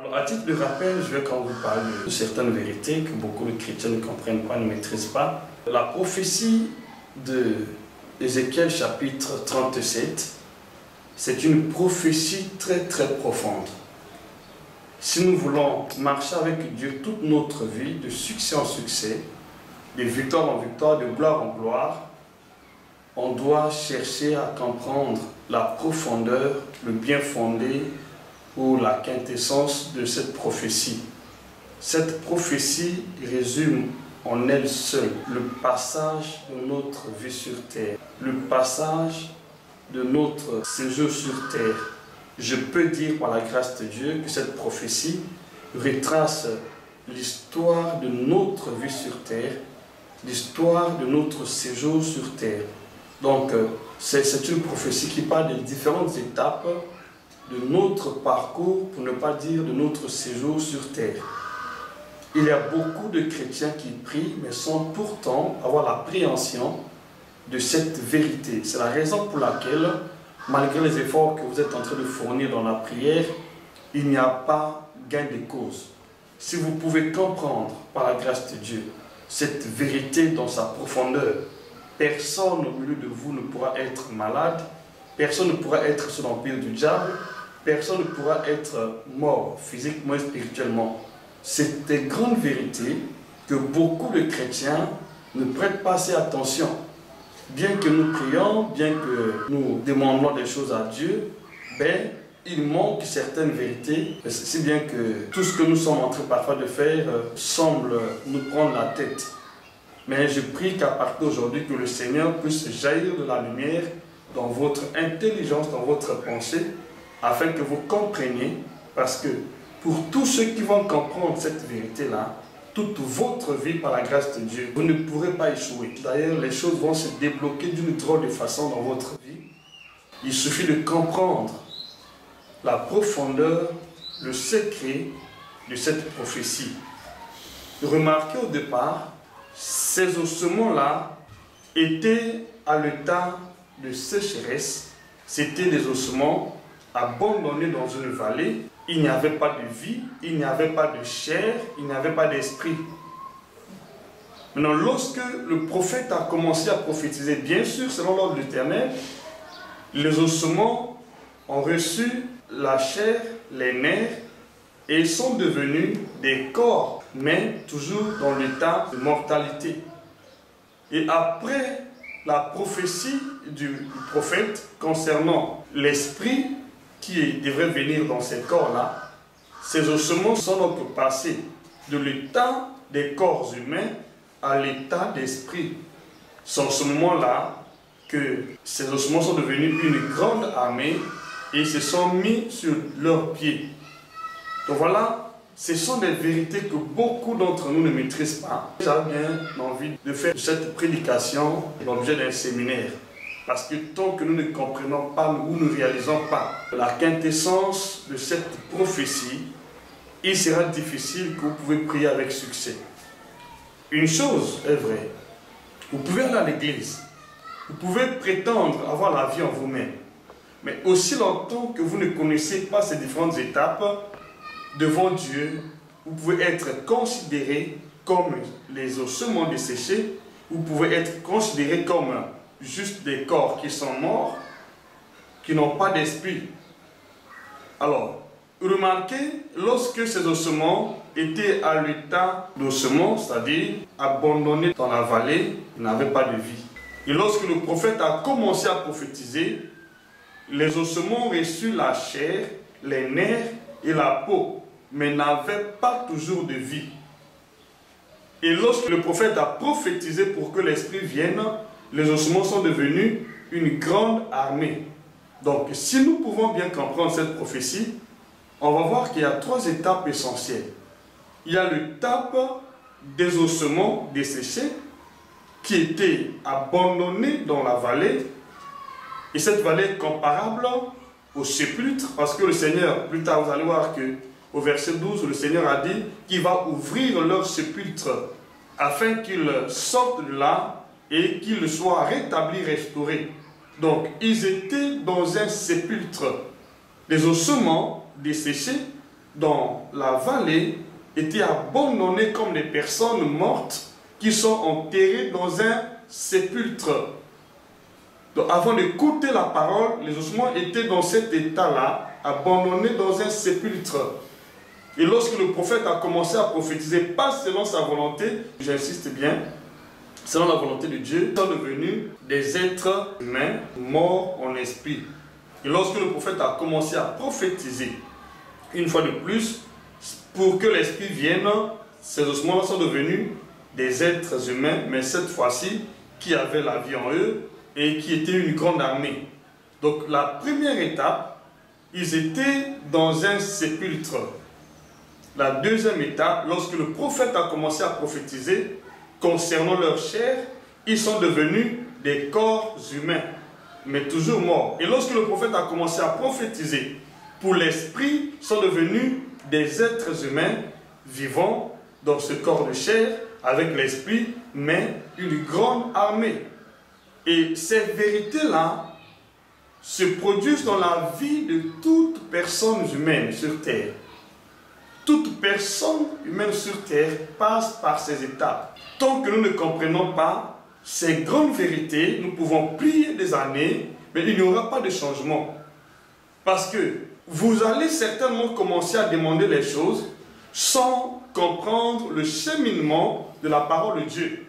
Alors, à titre de rappel, je vais quand vous parler de certaines vérités que beaucoup de chrétiens ne comprennent pas, ne maîtrisent pas. La prophétie de Ézéchiel chapitre 37, c'est une prophétie très profonde. Si nous voulons marcher avec Dieu toute notre vie, de succès en succès, de victoire en victoire, de gloire en gloire, on doit chercher à comprendre la profondeur, le bien fondé ou la quintessence de cette prophétie. Cette prophétie résume en elle seule le passage de notre vie sur terre, le passage de notre séjour sur terre. Je peux dire par la grâce de Dieu que cette prophétie retrace l'histoire de notre vie sur terre, l'histoire de notre séjour sur terre. Donc, c'est une prophétie qui parle des différentes étapes de notre parcours, pour ne pas dire de notre séjour sur terre. Il y a beaucoup de chrétiens qui prient, mais sans pourtant avoir l'appréhension de cette vérité. C'est la raison pour laquelle, malgré les efforts que vous êtes en train de fournir dans la prière, il n'y a pas gain de cause. Si vous pouvez comprendre, par la grâce de Dieu, cette vérité dans sa profondeur, personne au milieu de vous ne pourra être malade, personne ne pourra être sous l'empire du diable, personne ne pourra être mort physiquement et spirituellement. C'est des grandes vérités que beaucoup de chrétiens ne prêtent pas assez attention. Bien que nous prions, bien que nous demandons des choses à Dieu, il manque certaines vérités, si bien que tout ce que nous sommes en train parfois de faire semble nous prendre la tête. Mais je prie qu'à partir d'aujourd'hui, que le Seigneur puisse jaillir de la lumière dans votre intelligence, dans votre pensée, afin que vous compreniez, parce que pour tous ceux qui vont comprendre cette vérité-là, toute votre vie, par la grâce de Dieu, vous ne pourrez pas échouer. D'ailleurs, les choses vont se débloquer d'une drôle de façon dans votre vie. Il suffit de comprendre la profondeur, le secret de cette prophétie. Remarquez au départ, ces ossements-là étaient à l'état de sécheresse. C'étaient des ossements abandonnés dans une vallée. Il n'y avait pas de vie, il n'y avait pas de chair, il n'y avait pas d'esprit. Maintenant, lorsque le prophète a commencé à prophétiser, bien sûr, selon l'ordre de l'Éternel, les ossements ont reçu la chair, les nerfs, et ils sont devenus des corps, mais toujours dans l'état de mortalité. Et après la prophétie du prophète concernant l'esprit qui devrait venir dans ces corps-là, ces ossements sont donc passés de l'état des corps humains à l'état d'esprit. C'est en ce moment-là que ces ossements sont devenus une grande armée et se sont mis sur leurs pieds. Donc voilà, ce sont des vérités que beaucoup d'entre nous ne maîtrisent pas. J'avais bien envie de faire cette prédication l'objet d'un séminaire. Parce que tant que nous ne comprenons pas ou ne réalisons pas la quintessence de cette prophétie, il sera difficile que vous pouvez prier avec succès. Une chose est vraie, vous pouvez aller à l'église, vous pouvez prétendre avoir la vie en vous-même, mais aussi longtemps que vous ne connaissez pas ces différentes étapes, devant Dieu, vous pouvez être considéré comme les ossements desséchés, vous pouvez être considéré comme juste des corps qui sont morts, qui n'ont pas d'esprit. Alors, remarquez, lorsque ces ossements étaient à l'état d'ossements, c'est-à-dire abandonnés dans la vallée, ils n'avaient pas de vie. Et lorsque le prophète a commencé à prophétiser, les ossements ont reçu la chair, les nerfs et la peau, mais n'avaient pas toujours de vie. Et lorsque le prophète a prophétisé pour que l'esprit vienne, les ossements sont devenus une grande armée. Donc, si nous pouvons bien comprendre cette prophétie, on va voir qu'il y a trois étapes essentielles. Il y a l'étape des ossements desséchés qui étaient abandonnés dans la vallée. Et cette vallée est comparable au sépulcre, parce que le Seigneur, plus tard vous allez voir que au verset 12, le Seigneur a dit qu'il va ouvrir leur sépulcre afin qu'ils sortent de là et qu'ils soient rétablis, restaurés. Donc, ils étaient dans un sépulcre. Les ossements desséchés dans la vallée étaient abandonnés comme des personnes mortes qui sont enterrées dans un sépulcre. Donc, avant d'écouter la parole, les ossements étaient dans cet état-là, abandonnés dans un sépulcre. Et lorsque le prophète a commencé à prophétiser, pas selon sa volonté, j'insiste bien, selon la volonté de Dieu, sont devenus des êtres humains morts en esprit. Et lorsque le prophète a commencé à prophétiser, une fois de plus, pour que l'esprit vienne, ces ossements sont devenus des êtres humains, mais cette fois-ci, qui avaient la vie en eux et qui étaient une grande armée. Donc la première étape, ils étaient dans un sépulcre. La deuxième étape, lorsque le prophète a commencé à prophétiser concernant leur chair, ils sont devenus des corps humains, mais toujours morts. Et lorsque le prophète a commencé à prophétiser pour l'esprit, ils sont devenus des êtres humains vivants dans ce corps de chair, avec l'esprit, mais une grande armée. Et ces vérités-là se produisent dans la vie de toute personne humaine sur terre. Toute personne humaine sur terre passe par ces étapes. Tant que nous ne comprenons pas ces grandes vérités, nous pouvons prier des années, mais il n'y aura pas de changement. Parce que vous allez certainement commencer à demander les choses sans comprendre le cheminement de la parole de Dieu.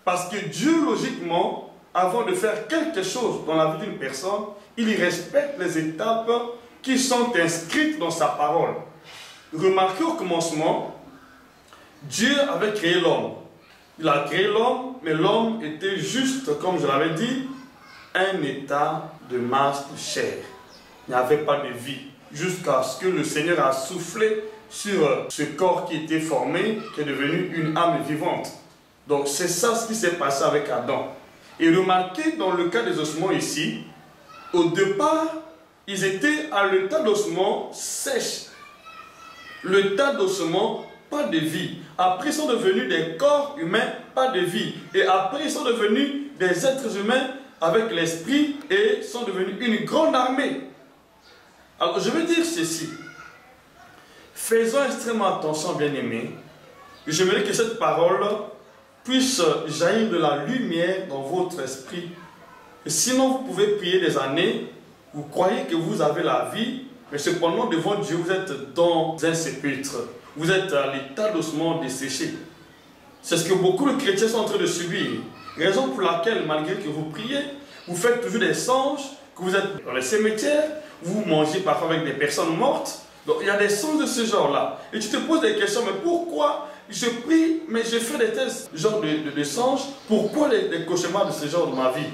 Parce que Dieu, logiquement, avant de faire quelque chose dans la vie d'une personne, il respecte les étapes qui sont inscrites dans sa parole. Remarquez au commencement, Dieu avait créé l'homme. Il a créé l'homme, mais l'homme était juste, comme je l'avais dit, un état de masse de chair. Il n'y avait pas de vie, jusqu'à ce que le Seigneur a soufflé sur ce corps qui était formé, qui est devenu une âme vivante. Donc c'est ça ce qui s'est passé avec Adam. Et remarquez dans le cas des ossements ici, au départ, ils étaient à l'état d'ossement sèche. L'état d'ossement, pas de vie. Après, ils sont devenus des corps humains, pas de vie. Et après, ils sont devenus des êtres humains avec l'esprit et sont devenus une grande armée. Alors, je veux dire ceci. Faisons extrêmement attention, bien-aimés. J'aimerais que cette parole puisse jaillir de la lumière dans votre esprit. Et sinon, vous pouvez prier des années, vous croyez que vous avez la vie, mais cependant, devant Dieu, vous êtes dans un sépulcre. Vous êtes à l'état d'ossement desséché. C'est ce que beaucoup de chrétiens sont en train de subir. Raison pour laquelle, malgré que vous priez, vous faites toujours des songes, que vous êtes dans les cimetières, vous mangez parfois avec des personnes mortes. Donc il y a des songes de ce genre-là. Et tu te poses des questions, mais pourquoi je prie, mais je fais des tests, genre de songes, pourquoi les cauchemars de ce genre de ma vie?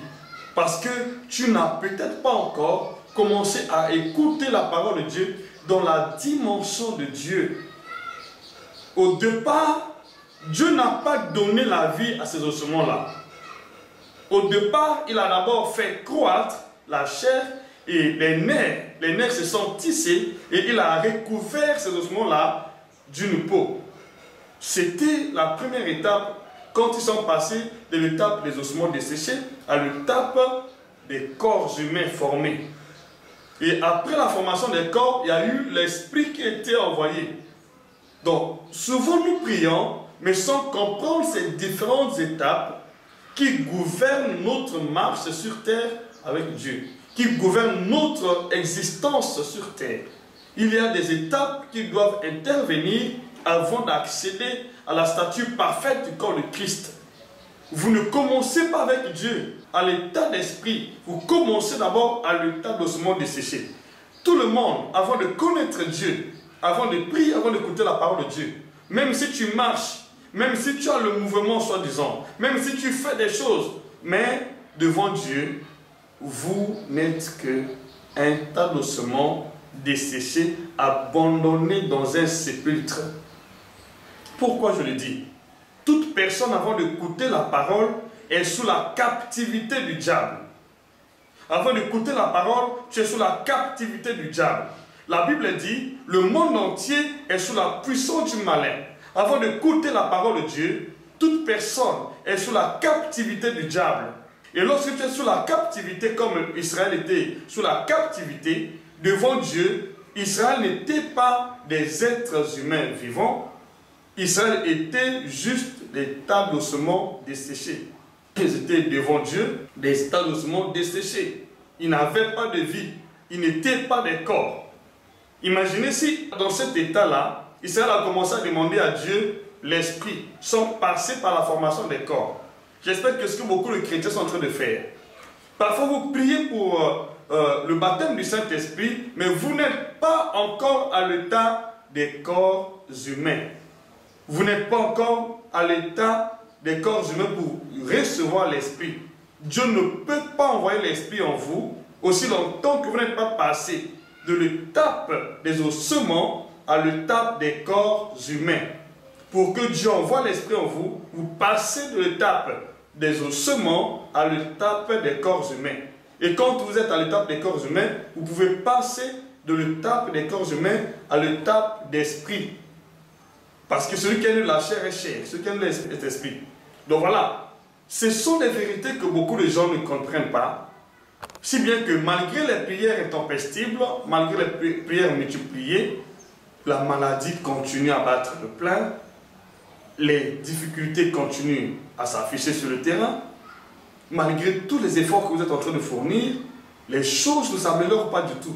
Parce que tu n'as peut-être pas encore commencé à écouter la parole de Dieu dans la dimension de Dieu. Au départ, Dieu n'a pas donné la vie à ces ossements-là. Au départ, il a d'abord fait croître la chair et les nerfs se sont tissés et il a recouvert ces ossements-là d'une peau. C'était la première étape quand ils sont passés de l'étape des ossements desséchés à l'étape des corps humains formés. Et après la formation des corps, il y a eu l'esprit qui a été envoyé. Donc, souvent nous prions, mais sans comprendre ces différentes étapes qui gouvernent notre marche sur terre avec Dieu, qui gouvernent notre existence sur terre. Il y a des étapes qui doivent intervenir avant d'accéder à la stature parfaite du corps de Christ. Vous ne commencez pas avec Dieu à l'état d'esprit, vous commencez d'abord à l'état d'ossement desséché. Tout le monde, avant de connaître Dieu, avant de prier, avant d'écouter la parole de Dieu, même si tu marches, même si tu as le mouvement soi-disant, même si tu fais des choses, mais devant Dieu, vous n'êtes qu'un tas d'ossements desséchés, abandonnés dans un sépulcre. Pourquoi je le dis? Toute personne avant d'écouter la parole est sous la captivité du diable. Avant d'écouter la parole, tu es sous la captivité du diable. La Bible dit, le monde entier est sous la puissance du malin. Avant d'écouter la parole de Dieu, toute personne est sous la captivité du diable. Et lorsque tu es sous la captivité, comme Israël était sous la captivité, devant Dieu, Israël n'était pas des êtres humains vivants. Israël était juste des tas d'ossements desséchés. Ils étaient devant Dieu des tas d'ossements desséchés. Ils n'avaient pas de vie. Ils n'étaient pas des corps. Imaginez si, dans cet état-là, Israël a commencé à demander à Dieu l'esprit, sans passer par la formation des corps. J'espère que ce que beaucoup de chrétiens sont en train de faire. Parfois, vous priez pour le baptême du Saint-Esprit, mais vous n'êtes pas encore à l'état des corps humains. Vous n'êtes pas encore à l'état des corps humains pour recevoir l'Esprit. Dieu ne peut pas envoyer l'Esprit en vous aussi longtemps que vous n'êtes pas passé de l'étape des ossements à l'étape des corps humains. Pour que Dieu envoie l'Esprit en vous, vous passez de l'étape des ossements à l'étape des corps humains. Et quand vous êtes à l'étape des corps humains, vous pouvez passer de l'étape des corps humains à l'étape d'esprit. Parce que celui qui a la chair est chair, celui qui a est esprit. Donc voilà, ce sont des vérités que beaucoup de gens ne comprennent pas. Si bien que malgré les prières intempestibles, malgré les prières multipliées, la maladie continue à battre le plein, les difficultés continuent à s'afficher sur le terrain. Malgré tous les efforts que vous êtes en train de fournir, les choses ne s'améliorent pas du tout.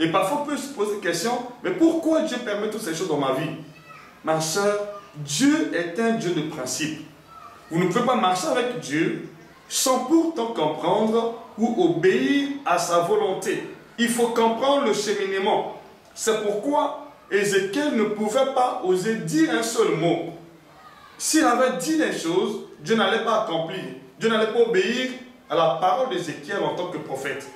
Et parfois on peut se poser la question, mais pourquoi Dieu permet toutes ces choses dans ma vie? Ma soeur, Dieu est un Dieu de principe. Vous ne pouvez pas marcher avec Dieu sans pourtant comprendre ou obéir à sa volonté. Il faut comprendre le cheminement. C'est pourquoi Ézéchiel ne pouvait pas oser dire un seul mot. S'il avait dit des choses, Dieu n'allait pas accomplir. Dieu n'allait pas obéir à la parole d'Ézéchiel en tant que prophète.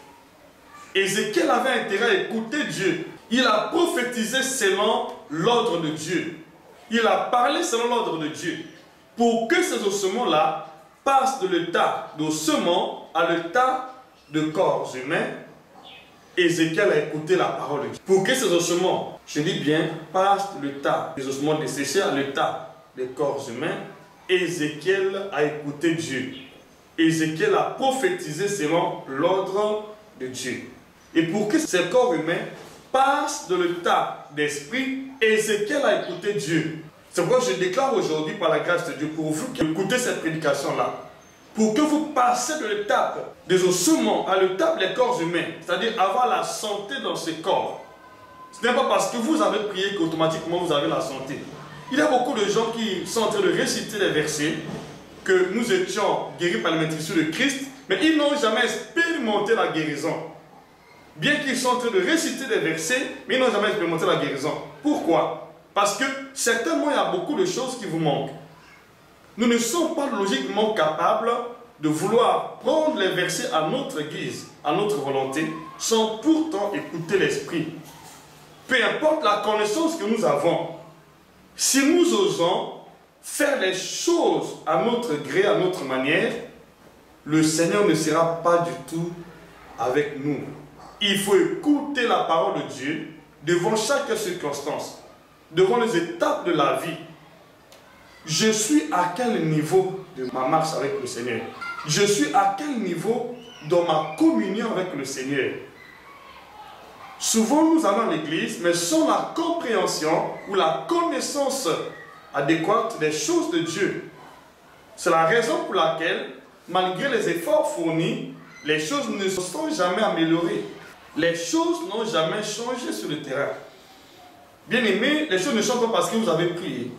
Ézéchiel avait intérêt à écouter Dieu. Il a prophétisé selon l'ordre de Dieu. Il a parlé selon l'ordre de Dieu. Pour que ces ossements-là passent de l'état d'ossements à l'état de corps humains, Ézéchiel a écouté la parole de Dieu. Pour que ces ossements, je dis bien, passent de l'état des ossements desséchés à l'état des corps humains, Ézéchiel a écouté Dieu. Ézéchiel a prophétisé selon l'ordre de Dieu. Et pour que ces corps humains passent de l'état d'esprit, Ézéchiel a écouté Dieu. C'est pourquoi je déclare aujourd'hui par la grâce de Dieu pour vous qui écoutez cette prédication-là, pour que vous passiez de l'étape des ossements à l'étape des corps humains, c'est-à-dire avoir la santé dans ces corps. Ce n'est pas parce que vous avez prié qu'automatiquement vous avez la santé. Il y a beaucoup de gens qui sont en train de réciter des versets que nous étions guéris par la maîtrise de Christ, mais ils n'ont jamais expérimenté la guérison. Bien qu'ils soient en train de réciter des versets, mais ils n'ont jamais expérimenté la guérison. Pourquoi? Parce que certainement il y a beaucoup de choses qui vous manquent. Nous ne sommes pas logiquement capables de vouloir prendre les versets à notre guise, à notre volonté, sans pourtant écouter l'Esprit. Peu importe la connaissance que nous avons, si nous osons faire les choses à notre gré, à notre manière, le Seigneur ne sera pas du tout avec nous. Il faut écouter la parole de Dieu devant chaque circonstance, devant les étapes de la vie. Je suis à quel niveau de ma marche avec le Seigneur? Je suis à quel niveau dans ma communion avec le Seigneur? Souvent nous allons à l'église, mais sans la compréhension ou la connaissance adéquate des choses de Dieu. C'est la raison pour laquelle, malgré les efforts fournis, les choses ne se sont jamais améliorées. Les choses n'ont jamais changé sur le terrain. Bien aimé, les choses ne changent pas parce que vous avez prié.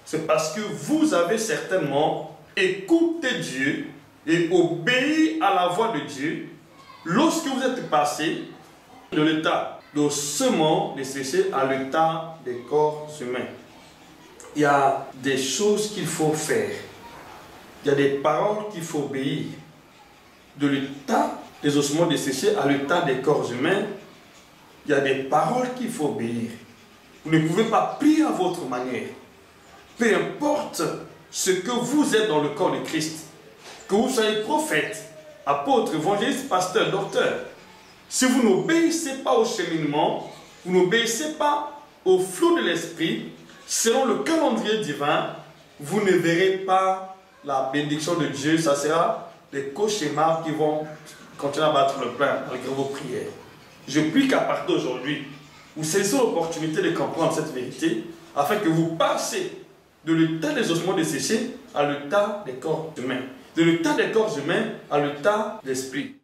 C'est parce que vous avez certainement écouté Dieu et obéi à la voix de Dieu lorsque vous êtes passé de l'état d'ossements desséchés à l'état des corps humains. Il y a des choses qu'il faut faire. Il y a des paroles qu'il faut obéir. De l'état des ossements desséchés à l'état des corps humains, il y a des paroles qu'il faut obéir. Vous ne pouvez pas prier à votre manière. Peu importe ce que vous êtes dans le corps de Christ, que vous soyez prophète, apôtre, évangéliste, pasteur, docteur, si vous n'obéissez pas au cheminement, vous n'obéissez pas au flot de l'esprit, selon le calendrier divin, vous ne verrez pas la bénédiction de Dieu. Ça sera des cauchemars qui vont continuer à battre le plein malgré vos prières. Je prie qu'à partir d'aujourd'hui, vous saisissez l'opportunité de comprendre cette vérité afin que vous passez de l'état des ossements desséchés à l'état des corps humains, de l'état des corps humains à l'état d'esprit.